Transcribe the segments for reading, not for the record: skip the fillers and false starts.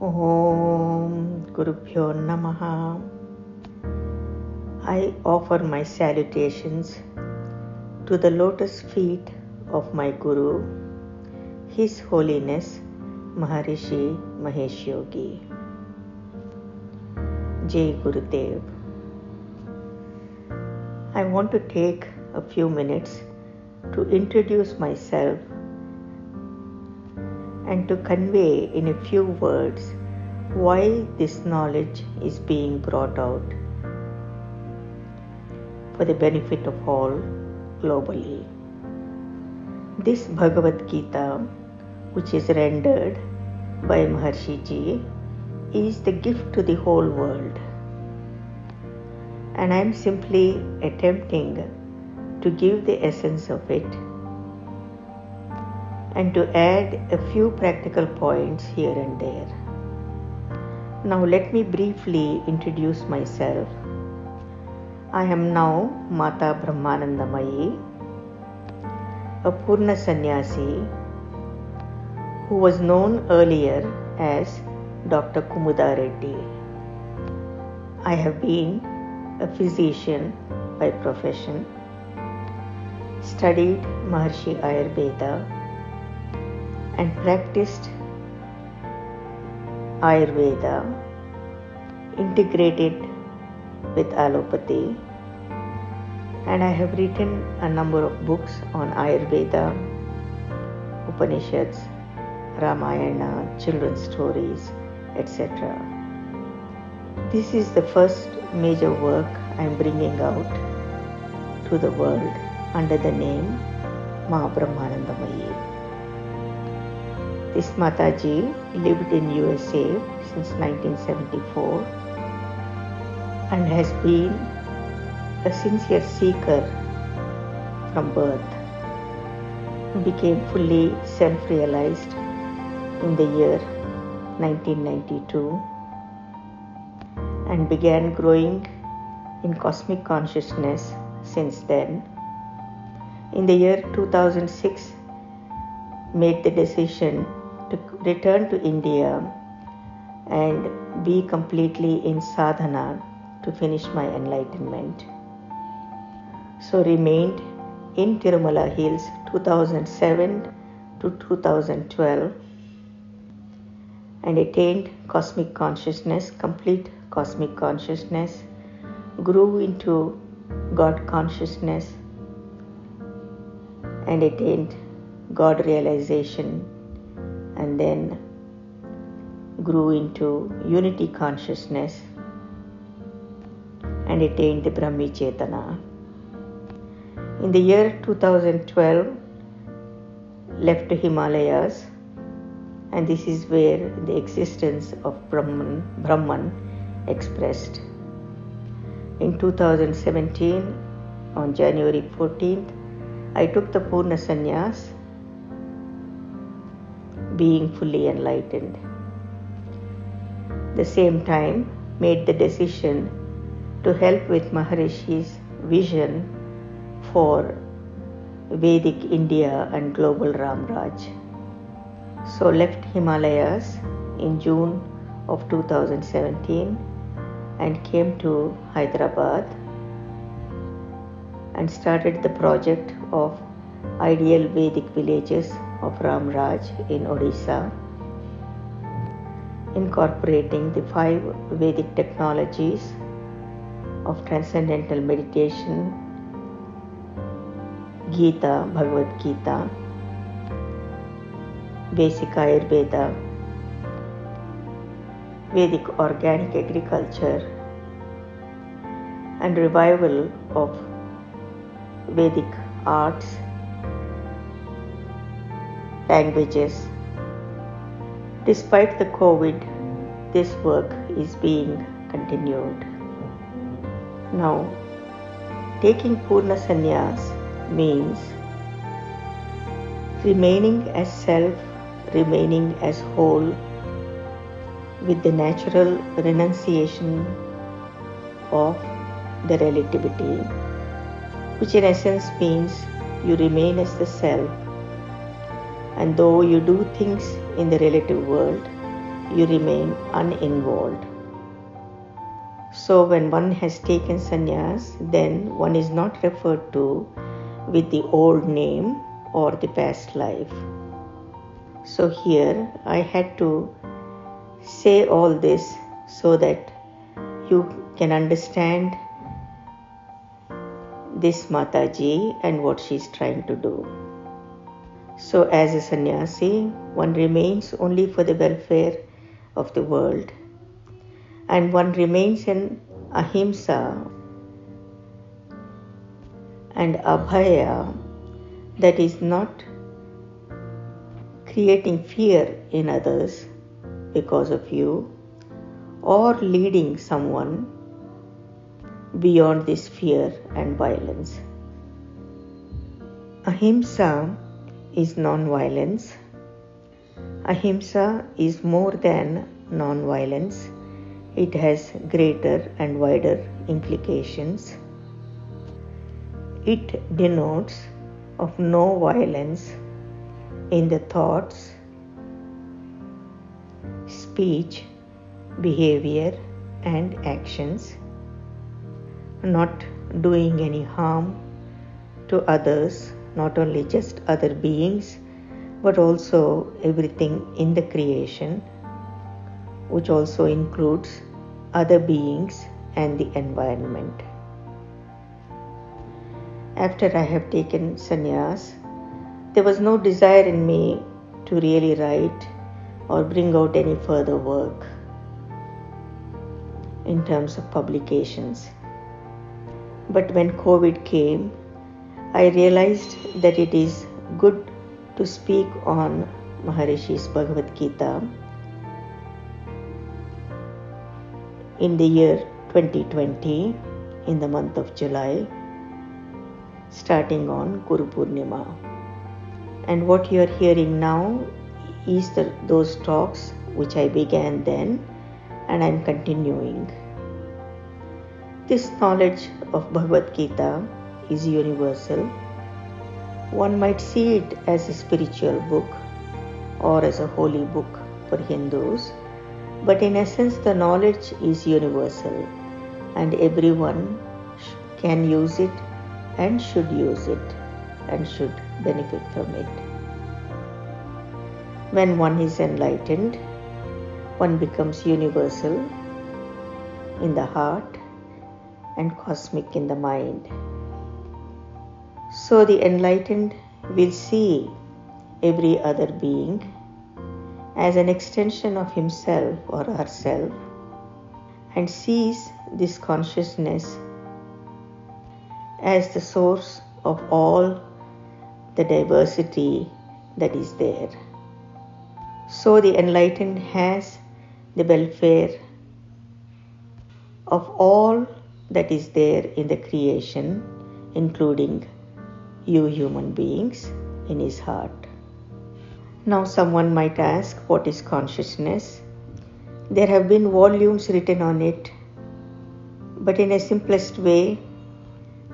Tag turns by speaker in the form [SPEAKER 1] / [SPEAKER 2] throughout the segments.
[SPEAKER 1] Om Gurubhyo Namaha. I offer my salutations to the lotus feet of my Guru, His Holiness Maharishi Mahesh Yogi. Jai Gurudev. I want to take a few minutes to introduce myself and to convey in a few words why this knowledge is being brought out for the benefit of all globally. This Bhagavad Gita, which is rendered by Maharshi Ji, is the gift to the whole world. And I am simply attempting to give the essence of it and to add a few practical points here and there. Now let me briefly introduce myself. I am now Mata Brahmanandamayi, a Purna Sannyasi who was known earlier as Dr. Kumuda Reddy. I have been a physician by profession, studied Maharshi Ayurveda and practiced Ayurveda integrated with allopathy, and I have written a number of books on Ayurveda, Upanishads, Ramayana, children's stories, etc. This is the first major work I am bringing out to the world under the name Ma Brahmanandamayi. This Mataji lived in USA since 1974 and has been a sincere seeker from birth. Became fully self-realized in the year 1992 and began growing in cosmic consciousness since then. In the year 2006, made the decision to return to India and be completely in sadhana to finish my enlightenment. So remained in Tirumala Hills 2007 to 2012 and attained cosmic consciousness, complete cosmic consciousness, grew into God consciousness and attained God realization, and then grew into unity consciousness and attained the Brahmi Chetana. In the year 2012, left the Himalayas, and this is where the existence of Brahman expressed. In 2017, on January 14th, I took the Purna Sannyas, being fully enlightened. The same time, made the decision to help with Maharishi's vision for Vedic India and global Ramraj. So left Himalayas in June of 2017 and came to Hyderabad and started the project of Ideal Vedic Villages of Ramraj in Odisha, incorporating the 5 Vedic technologies of transcendental meditation, Gita, Bhagavad Gita, basic Ayurveda, Vedic organic agriculture, and revival of Vedic arts, languages. Despite the COVID, this work is being continued. Now, taking Purna Sannyas means remaining as self, remaining as whole, with the natural renunciation of the relativity, which in essence means you remain as the self, and though you do things in the relative world, you remain uninvolved. So when one has taken sannyas, then one is not referred to with the old name or the past life. So here I had to say all this so that you can understand this Mataji and what she is trying to do. So as a sannyasi, one remains only for the welfare of the world, and one remains in ahimsa and abhaya, that is not creating fear in others because of you or leading someone beyond this fear and violence. Ahimsa is non-violence. Ahimsa is more than non-violence. It has greater and wider implications. It denotes of no violence in the thoughts, speech, behavior and actions, not doing any harm to others, not only just other beings, but also everything in the creation, which also includes other beings and the environment. After I have taken sannyas, there was no desire in me to really write or bring out any further work in terms of publications. But when COVID came, I realized that it is good to speak on Maharishi's Bhagavad Gita in the year 2020, in the month of July, starting on Guru Purnima. And what you are hearing now is those talks which I began then, and I am continuing. This knowledge of Bhagavad Gita is universal. One might see it as a spiritual book or as a holy book for Hindus, but in essence the knowledge is universal and everyone can use it and should use it and should benefit from it. When one is enlightened, one becomes universal in the heart and cosmic in the mind. So the enlightened will see every other being as an extension of himself or herself and sees this consciousness as the source of all the diversity that is there. So the enlightened has the welfare of all that is there in the creation, including you human beings, in his heart. Now someone might ask, what is consciousness? There have been volumes written on it, but in a simplest way,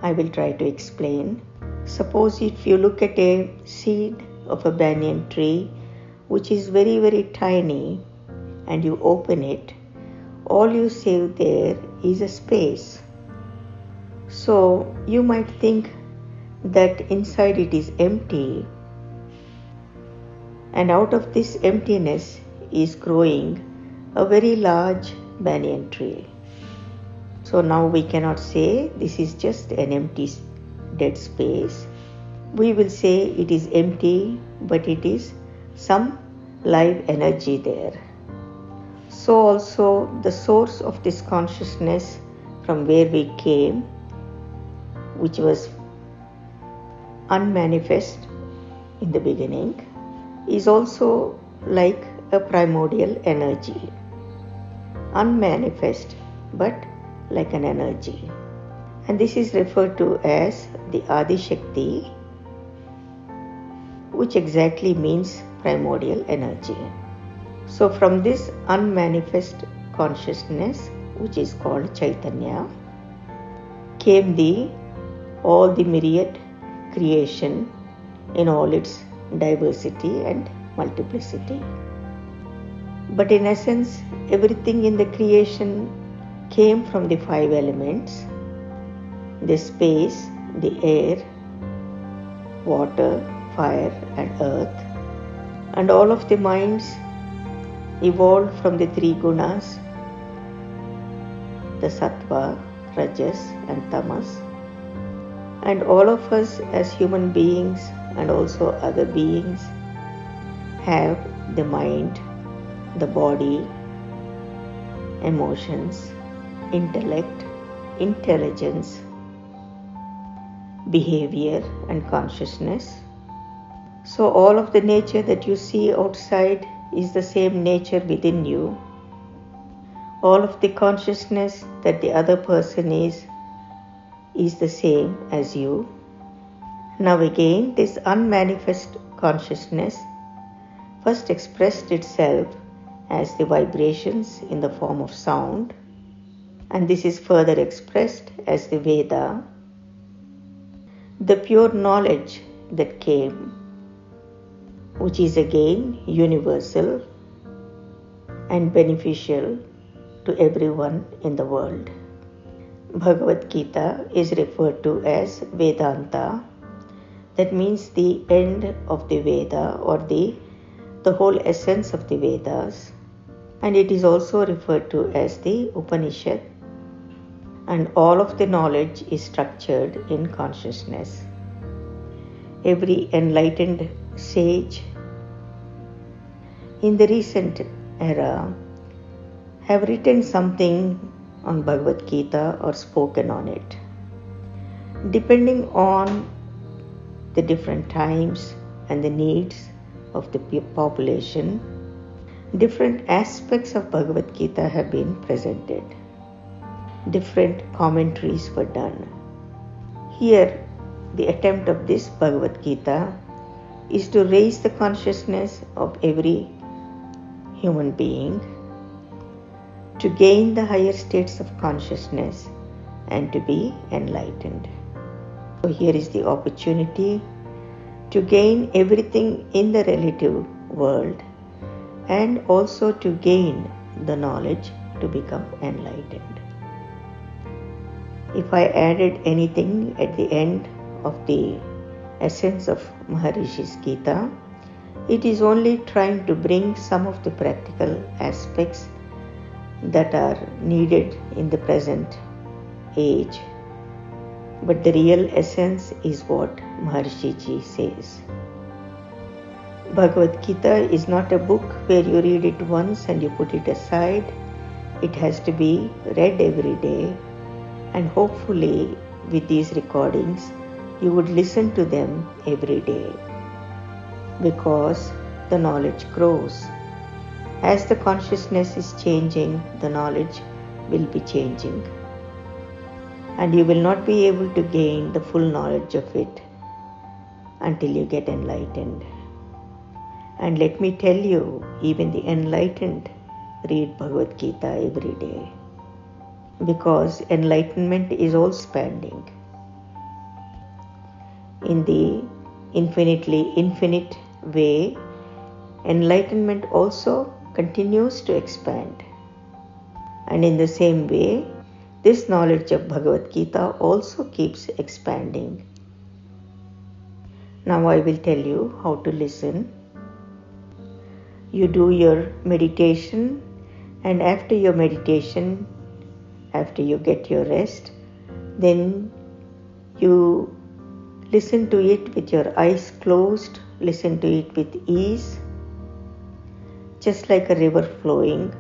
[SPEAKER 1] I will try to explain. Suppose if you look at a seed of a banyan tree, which is very, very tiny, and you open it, all you see there is a space. So you might think that inside it is empty, and out of this emptiness is growing a very large banyan tree. So now we cannot say this is just an empty dead space. We will say it is empty, but it is some live energy there. So also the source of this consciousness from where we came, which was unmanifest in the beginning, is also like a primordial energy. Unmanifest, but like an energy. And this is referred to as the Adi Shakti, which exactly means primordial energy. So from this unmanifest consciousness, which is called Chaitanya, came all the myriad creation in all its diversity and multiplicity. But in essence, everything in the creation came from the 5 elements: the space, the air, water, fire, and earth. And all of the minds evolved from the 3 gunas, the sattva, rajas, and tamas. And all of us as human beings and also other beings have the mind, the body, emotions, intellect, intelligence, behavior, and consciousness. So all of the nature that you see outside is the same nature within you. All of the consciousness that the other person is the same as you. Now again, this unmanifest consciousness first expressed itself as the vibrations in the form of sound, and this is further expressed as the Veda, the pure knowledge that came, which is again universal and beneficial to everyone in the world. Bhagavad Gita is referred to as Vedanta. That means the end of the Veda, or the whole essence of the Vedas. And it is also referred to as the Upanishad. And all of the knowledge is structured in consciousness. Every enlightened sage in the recent era have written something on Bhagavad Gita or spoken on it. Depending on the different times and the needs of the population, different aspects of Bhagavad Gita have been presented. Different commentaries were done. Here, the attempt of this Bhagavad Gita is to raise the consciousness of every human being to gain the higher states of consciousness and to be enlightened. So here is the opportunity to gain everything in the relative world and also to gain the knowledge to become enlightened. If I added anything at the end of the essence of Maharishi's Gita, it is only trying to bring some of the practical aspects that are needed in the present age. But the real essence is what Maharshi Ji says. Bhagavad Gita is not a book where you read it once and you put it aside. It has to be read every day, and hopefully with these recordings you would listen to them every day, because the knowledge grows. As the consciousness is changing, the knowledge will be changing, and you will not be able to gain the full knowledge of it until you get enlightened. And let me tell you, even the enlightened read Bhagavad Gita every day, because enlightenment is also expanding. In the infinitely infinite way, enlightenment also continues to expand. And in the same way, this knowledge of Bhagavad Gita also keeps expanding. Now I will tell you how to listen. You do your meditation, and after your meditation, after you get your rest, then you listen to it with your eyes closed, listen to it with ease, just like a river flowing.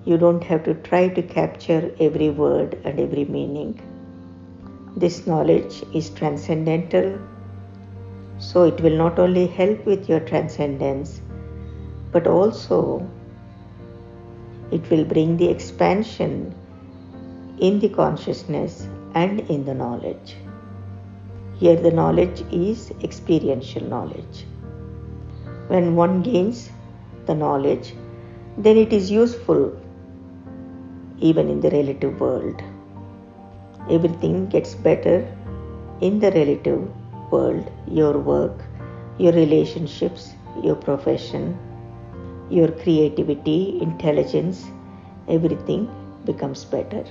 [SPEAKER 1] You don't have to try to capture every word and every meaning. This knowledge is transcendental, so it will not only help with your transcendence, but also it will bring the expansion in the consciousness and in the knowledge. Here the knowledge is experiential knowledge. When one gains the knowledge, then it is useful even in the relative world. Everything gets better in the relative world, your work, your relationships, your profession, your creativity, intelligence, everything becomes better.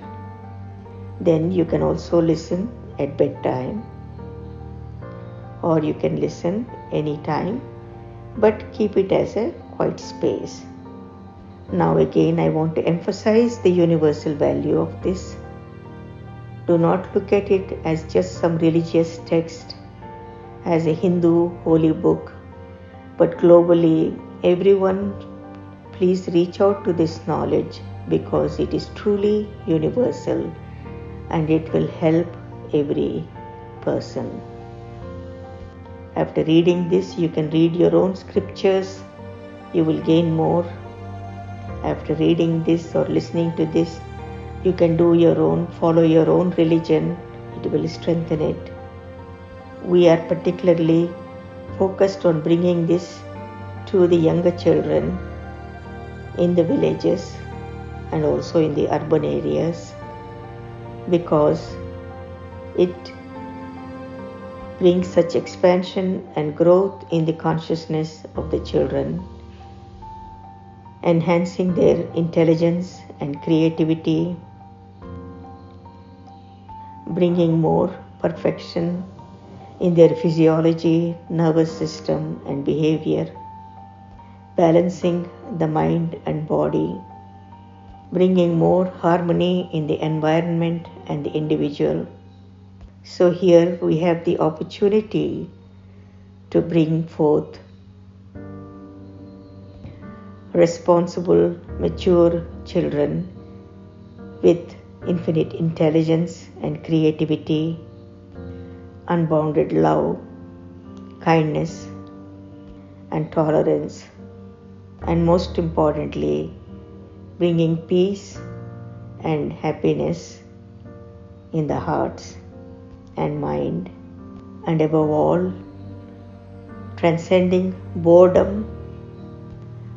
[SPEAKER 1] Then you can also listen at bedtime, or you can listen anytime, but keep it as a quiet space. Now again, I want to emphasize the universal value of this. Do not look at it as just some religious text, as a Hindu holy book, but globally, everyone, please reach out to this knowledge because it is truly universal and it will help every person. After reading this, you can read your own scriptures, you will gain more. After reading this or listening to this, you can do your own, follow your own religion, it will strengthen it. We are particularly focused on bringing this to the younger children in the villages and also in the urban areas because it brings such expansion and growth in the consciousness of the children, enhancing their intelligence and creativity, bringing more perfection in their physiology, nervous system and behavior, balancing the mind and body, bringing more harmony in the environment and the individual. So here we have the opportunity to bring forth responsible, mature children with infinite intelligence and creativity, unbounded love, kindness and tolerance, and most importantly, bringing peace and happiness in the hearts and mind, and above all, transcending boredom,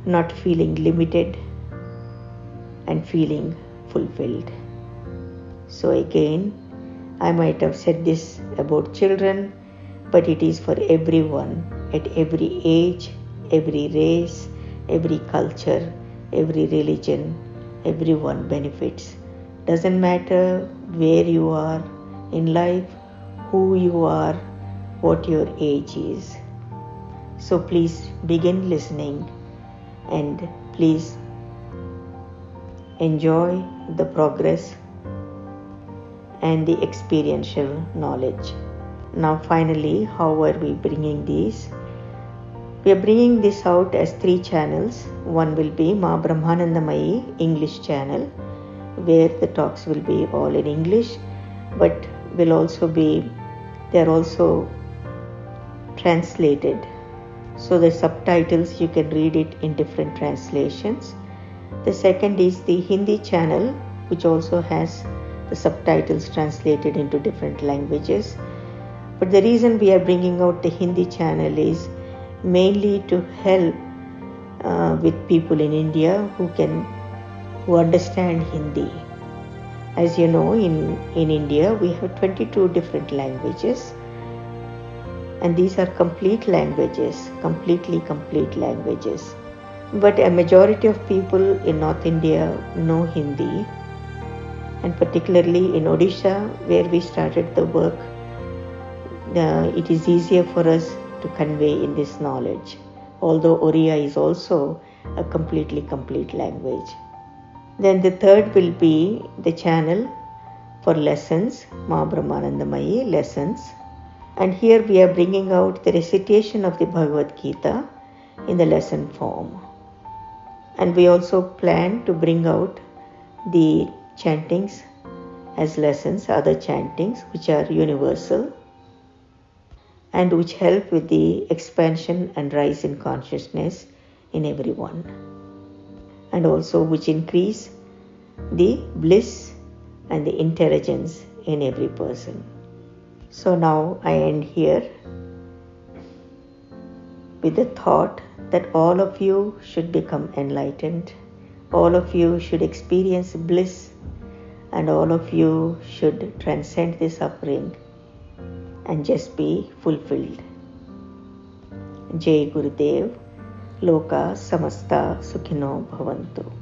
[SPEAKER 1] not feeling limited and feeling fulfilled. So again, I might have said this about children, but it is for everyone at every age, every race, every culture, every religion. Everyone benefits. Doesn't matter where you are in life, who you are, what your age is. So please begin listening and please enjoy the progress and the experiential knowledge. Now finally, how are we bringing these? We are bringing this out as 3 channels. One will be Ma Brahmanandamayi English channel, where the talks will be all in English, but they are also translated. So the subtitles, you can read it in different translations. The second is the Hindi channel, which also has the subtitles translated into different languages. But the reason we are bringing out the Hindi channel is mainly to help with people in India who understand Hindi. As you know, in India we have 22 different languages, and these are complete languages, completely complete languages. But a majority of people in North India know Hindi, and particularly in Odisha, where we started the work, it is easier for us to convey in this knowledge, although Oriya is also a completely complete language. Then the third will be the channel for lessons, Ma Brahmanandamayi lessons. And here we are bringing out the recitation of the Bhagavad Gita in the lesson form. And we also plan to bring out the chantings as lessons, other chantings which are universal and which help with the expansion and rise in consciousness in everyone, and also which increase the bliss and the intelligence in every person. So now I end here with the thought that all of you should become enlightened, all of you should experience bliss, and all of you should transcend the suffering and just be fulfilled. Jai Gurudev. Loka samasta sukhino bhavantu.